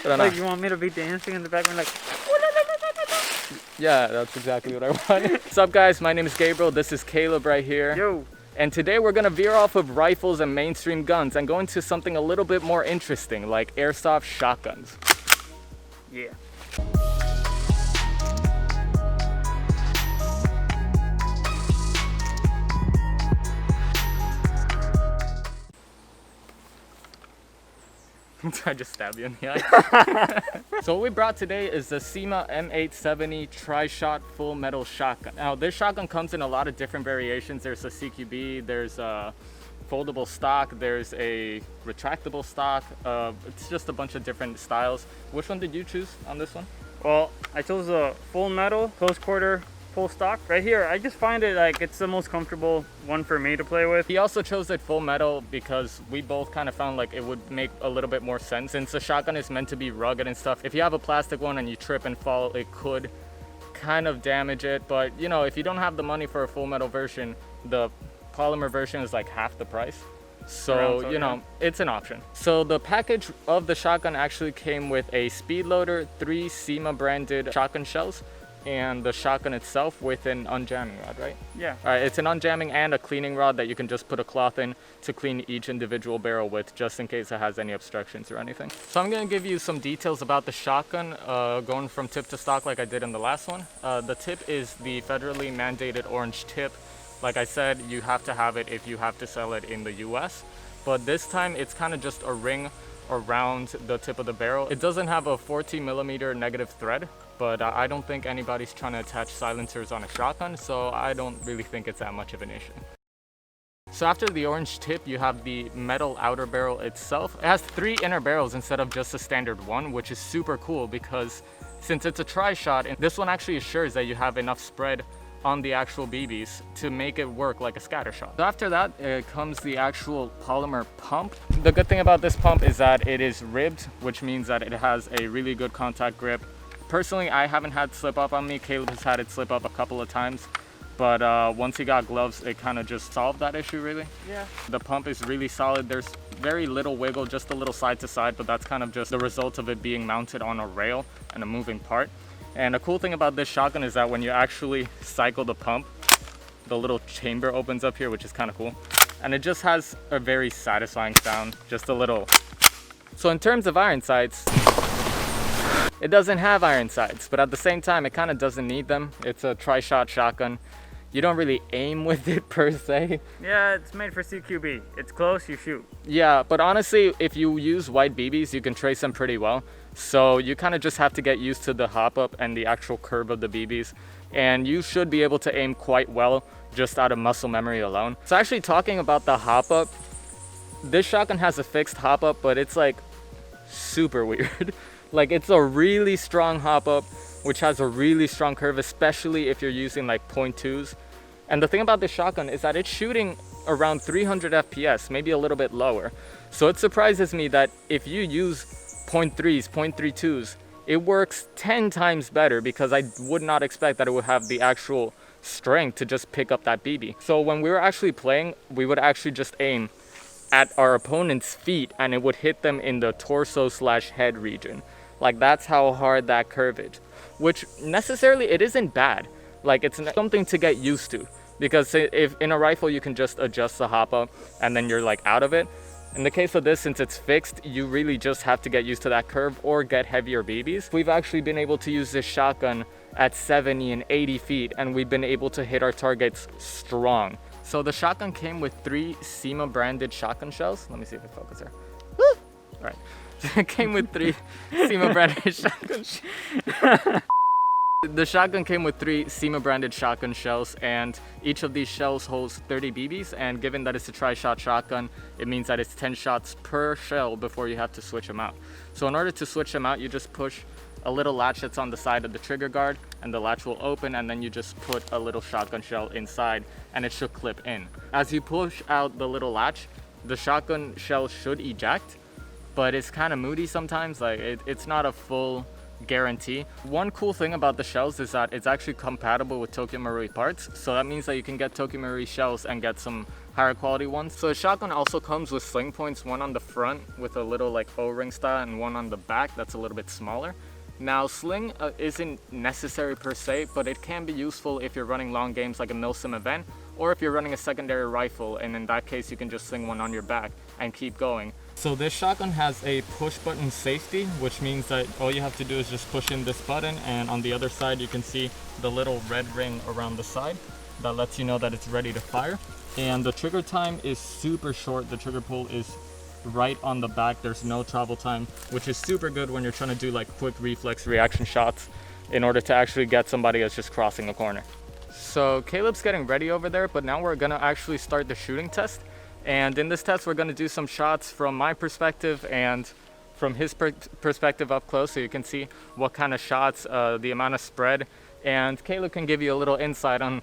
Like, you want me to be dancing in the background like... Yeah, that's exactly what I want. What's up, guys? My name is Gabriel. This is Caleb right here. Yo. And today we're gonna veer off of rifles and mainstream guns and go into something a little bit more interesting, like airsoft shotguns. Yeah. I just stabbed you in the eye. So what we brought today is the CYMA M870 tri-shot full metal shotgun. Now this shotgun comes in a lot of different variations. There's a CQB, there's a foldable stock, there's a retractable stock. It's just a bunch of different styles. Which one did you choose on this one? Well, I chose a full metal, close quarter, full stock. Right here, I just find it like it's the most comfortable one for me to play with. He also chose it full metal because we both kind of found like it would make a little bit more sense. Since the shotgun is meant to be rugged and stuff, if you have a plastic one and you trip and fall, it could kind of damage it. But you know, if you don't have the money for a full metal version, the polymer version is like half the price. So, you know, it's an option. So the package of the shotgun actually came with a speed loader, 3 CYMA branded shotgun shells, and the shotgun itself with an unjamming rod, right? Yeah. All right, it's an unjamming and a cleaning rod that you can just put a cloth in to clean each individual barrel with, just in case it has any obstructions or anything. So I'm gonna give you some details about the shotgun, going from tip to stock like I did in the last one. The tip is the federally mandated orange tip. Like I said, you have to have it if you have to sell it in the US. But this time it's kind of just a ring around the tip of the barrel. It doesn't have a 14mm negative thread, but I don't think anybody's trying to attach silencers on a shotgun, so I don't really think it's that much of an issue. So after the orange tip, you have the metal outer barrel itself. It has 3 inner barrels instead of just a standard one, which is super cool because since it's a tri-shot, this one actually assures that you have enough spread on the actual BBs to make it work like a scatter shot. So after that comes the actual polymer pump. The good thing about this pump is that it is ribbed, which means that it has a really good contact grip. Personally, I haven't had slip up on me. Caleb has had it slip up a couple of times, but once he got gloves, it kind of just solved that issue really. Yeah. The pump is really solid. There's very little wiggle, just a little side to side, but that's kind of just the result of it being mounted on a rail and a moving part. And the cool thing about this shotgun is that when you actually cycle the pump, the little chamber opens up here, which is kind of cool. And it just has a very satisfying sound, just a little. So in terms of iron sights, it doesn't have iron sights, but at the same time, it kind of doesn't need them. It's a tri-shot shotgun. You don't really aim with it per se. Yeah, it's made for CQB. It's close, you shoot. Yeah, but honestly, if you use white BBs, you can trace them pretty well. So you kind of just have to get used to the hop-up and the actual curve of the BBs. And you should be able to aim quite well just out of muscle memory alone. So actually talking about the hop-up, this shotgun has a fixed hop-up, but it's like super weird. Like it's a really strong hop-up, which has a really strong curve, especially if you're using like 0.2s. And the thing about this shotgun is that it's shooting around 300 FPS, maybe a little bit lower. So it surprises me that if you use 0.3s, 0.32s, it works 10 times better because I would not expect that it would have the actual strength to just pick up that BB. So when we were actually playing, we would actually just aim at our opponent's feet and it would hit them in the torso/head region. Like that's how hard that curve is, which necessarily it isn't bad. Like it's something to get used to because if in a rifle you can just adjust the hop up and then you're like out of it. In the case of this, since it's fixed, you really just have to get used to that curve or get heavier BBs. We've actually been able to use this shotgun at 70 and 80 feet and we've been able to hit our targets strong. So the shotgun came with 3 CYMA branded shotgun shells. Let me see if it focuses here. Woo! All right. So it came with 3 CYMA branded shotgun shells. The shotgun came with 3 CYMA branded shotgun shells, and each of these shells holds 30 BBs, and given that it's a tri-shot shotgun, it means that it's 10 shots per shell before you have to switch them out. So in order to switch them out, you just push a little latch that's on the side of the trigger guard, and the latch will open, and then you just put a little shotgun shell inside, and it should clip in. As you push out the little latch, the shotgun shell should eject, but it's kind of moody sometimes. Like it's not a full guarantee. One cool thing about the shells is that it's actually compatible with Tokyo Marui parts, so that means that you can get Tokyo Marui shells and get some higher quality ones. So the shotgun also comes with sling points, one on the front with a little like O-ring style and one on the back that's a little bit smaller. Now sling isn't necessary per se, but it can be useful if you're running long games like a milsim event, or if you're running a secondary rifle, and in that case you can just sling one on your back and keep going. So this shotgun has a push button safety, which means that all you have to do is just push in this button, and on the other side you can see the little red ring around the side that lets you know that it's ready to fire. And the trigger time is super short. The trigger pull is right on the back. There's no travel time, which is super good when you're trying to do like quick reflex reaction shots in order to actually get somebody that's just crossing a corner. So Caleb's getting ready over there, but now we're gonna actually start the shooting test. And in this test, we're gonna do some shots from my perspective and from his perspective up close, so you can see what kind of shots, the amount of spread, and Caleb can give you a little insight on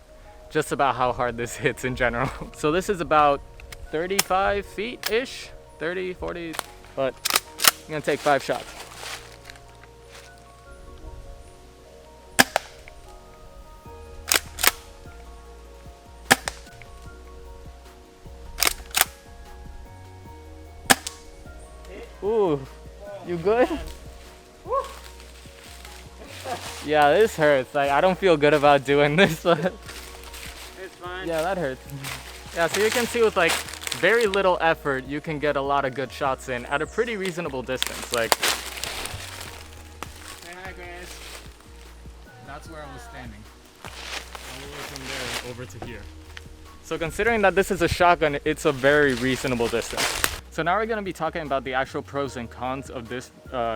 just about how hard this hits in general. So this is about 35 feet-ish, 30, 40, but I'm gonna take 5 shots. Ooh, you good? Yeah, this hurts. Like, I don't feel good about doing this, but It's fine. yeah, that hurts. Yeah, so you can see with like very little effort, you can get a lot of good shots in at a pretty reasonable distance. Like, Say hi, guys. that's where I was standing. All the way from there over to here. So considering that this is a shotgun, it's a very reasonable distance. So now we're going to be talking about the actual pros and cons of this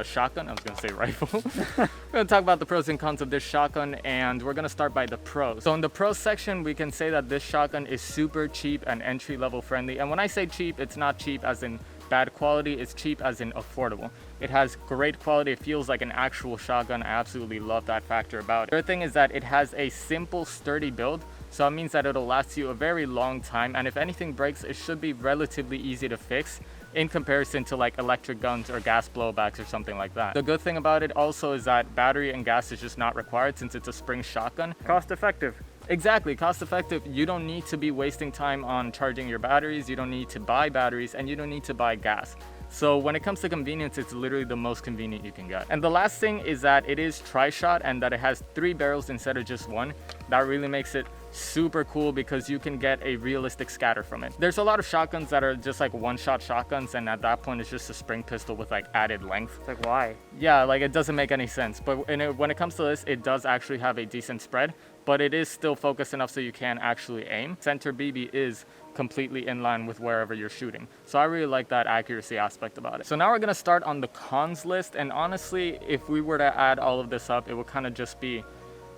shotgun. I was going to say rifle. We're going to talk about the pros and cons of this shotgun, and we're going to start by the pros. So in the pros section, we can say that this shotgun is super cheap and entry-level friendly. And when I say cheap, it's not cheap as in bad quality, it's cheap as in affordable. It has great quality. It feels like an actual shotgun. I absolutely love that factor about it. The other thing is that it has a simple, sturdy build. So it means that it'll last you a very long time, and if anything breaks, it should be relatively easy to fix in comparison to like electric guns or gas blowbacks or something like that. The good thing about it also is that battery and gas is just not required since it's a spring shotgun. Cost effective. Exactly, cost effective. You don't need to be wasting time on charging your batteries, you don't need to buy batteries, and you don't need to buy gas. So when it comes to convenience, it's literally the most convenient you can get. And the last thing is that it is tri-shot and that it has 3 barrels instead of just 1. That really makes it super cool because you can get a realistic scatter from it. There's a lot of shotguns that are just like one-shot shotguns, and at that point it's just a spring pistol with like added length. It's like, why? Yeah, like it doesn't make any sense. But when it comes to this, it does actually have a decent spread, but it is still focused enough so you can actually aim. Center BB is completely in line with wherever you're shooting. So I really like that accuracy aspect about it. So now we're gonna start on the cons list, and honestly, if we were to add all of this up, it would kind of just be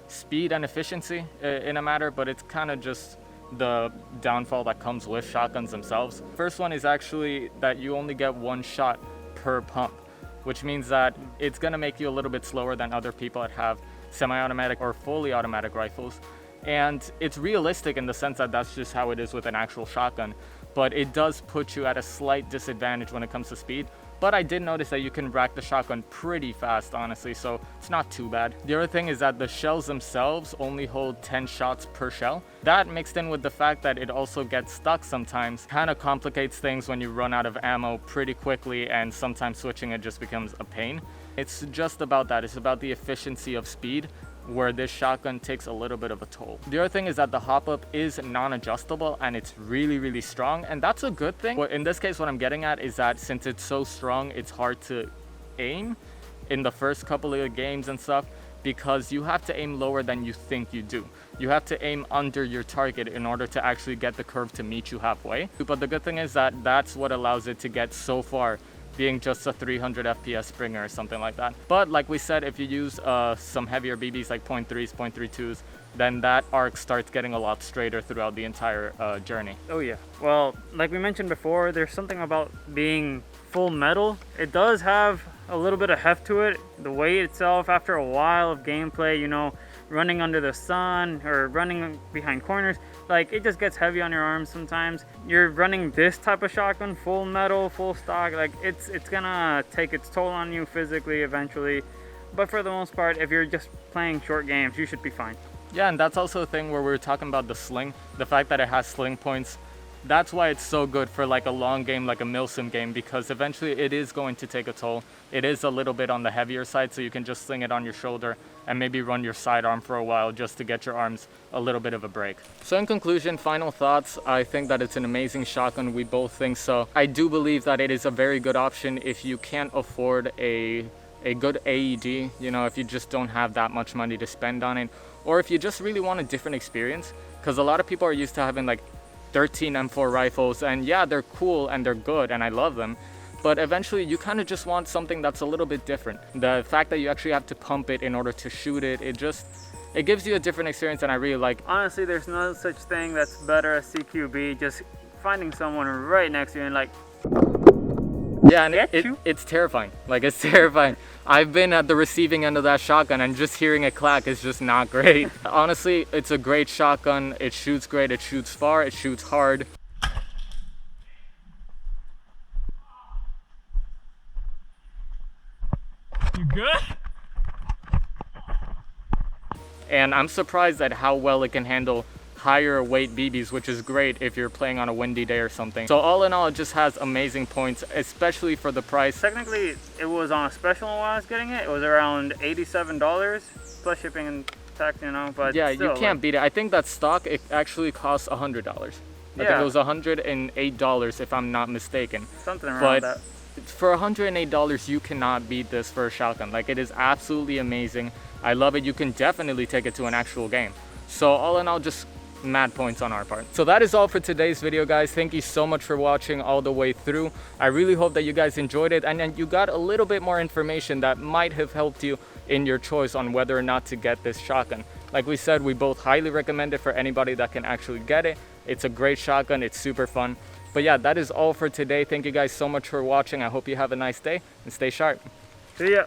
speed and efficiency in a matter, but it's kind of just the downfall that comes with shotguns themselves. First one is actually that you only get 1 shot per pump, which means that it's gonna make you a little bit slower than other people that have semi-automatic or fully automatic rifles. And it's realistic in the sense that that's just how it is with an actual shotgun, but it does put you at a slight disadvantage when it comes to speed. But I did notice that you can rack the shotgun pretty fast, honestly, so it's not too bad. The other thing is that the shells themselves only hold 10 shots per shell. That mixed in with the fact that it also gets stuck sometimes kind of complicates things when you run out of ammo pretty quickly, and sometimes switching it just becomes a pain. It's just about that. It's about the efficiency of speed, where this shotgun takes a little bit of a toll. The other thing is that the hop-up is non-adjustable and it's really, really strong, and that's a good thing. But in this case, what I'm getting at is that since it's so strong, it's hard to aim in the first couple of games and stuff, because you have to aim lower than you think you do. You have to aim under your target in order to actually get the curve to meet you halfway. But the good thing is that that's what allows it to get so far, being just a 300 FPS Springer or something like that. But like we said, if you use some heavier BBs like .3s, .32s, then that arc starts getting a lot straighter throughout the entire journey. Oh yeah. Well, like we mentioned before, there's something about being full metal. It does have a little bit of heft to it. The weight itself, after a while of gameplay, you know, running under the sun or running behind corners, like it just gets heavy on your arms sometimes. You're running this type of shotgun, full metal, full stock, like it's gonna take its toll on you physically eventually. But for the most part, if you're just playing short games, you should be fine. Yeah, and that's also a thing where we were talking about the sling. The fact that it has sling points That's why it's so good for like a long game, like a milsim game, because eventually it is going to take a toll. It is a little bit on the heavier side, so you can just sling it on your shoulder and maybe run your sidearm for a while just to get your arms a little bit of a break. So in conclusion, final thoughts, I think that it's an amazing shotgun. We both think so. I do believe that it is a very good option if you can't afford a good AED, you know, if you just don't have that much money to spend on it, or if you just really want a different experience, because a lot of people are used to having like 13 M4 rifles, and yeah, they're cool and they're good and I love them, but eventually you kind of just want something that's a little bit different. The fact that you actually have to pump it in order to shoot it, it gives you a different experience, and I really like. Honestly, there's no such thing that's better as CQB, just finding someone right next to you and like, yeah, and it's terrifying. Like, it's terrifying. I've been at the receiving end of that shotgun, and just hearing it clack is just not great. Honestly, it's a great shotgun. It shoots great, it shoots far, it shoots hard. you good? And I'm surprised at how well it can handle higher weight BBs, which is great if you're playing on a windy day or something. So all in all, it just has amazing points, especially for the price. Technically, it was on a special when I was getting it. It was around $87 plus shipping and tax, you know, but yeah, still, you can't beat it. I think that stock, it actually costs $100. I think it was $108 if I'm not mistaken. Something around that. For $108, you cannot beat this for a shotgun. Like, it is absolutely amazing. I love it. You can definitely take it to an actual game. So all in all, just mad points on our part. So that is all for today's video, guys. Thank you so much for watching all the way through. I really hope that you guys enjoyed it, and you got a little bit more information that might have helped you in your choice on whether or not to get this shotgun. Like we said, we both highly recommend it for anybody that can actually get it. It's a great shotgun. It's super fun. But yeah, that is all for today. Thank you guys so much for watching. I hope you have a nice day and stay sharp. See ya.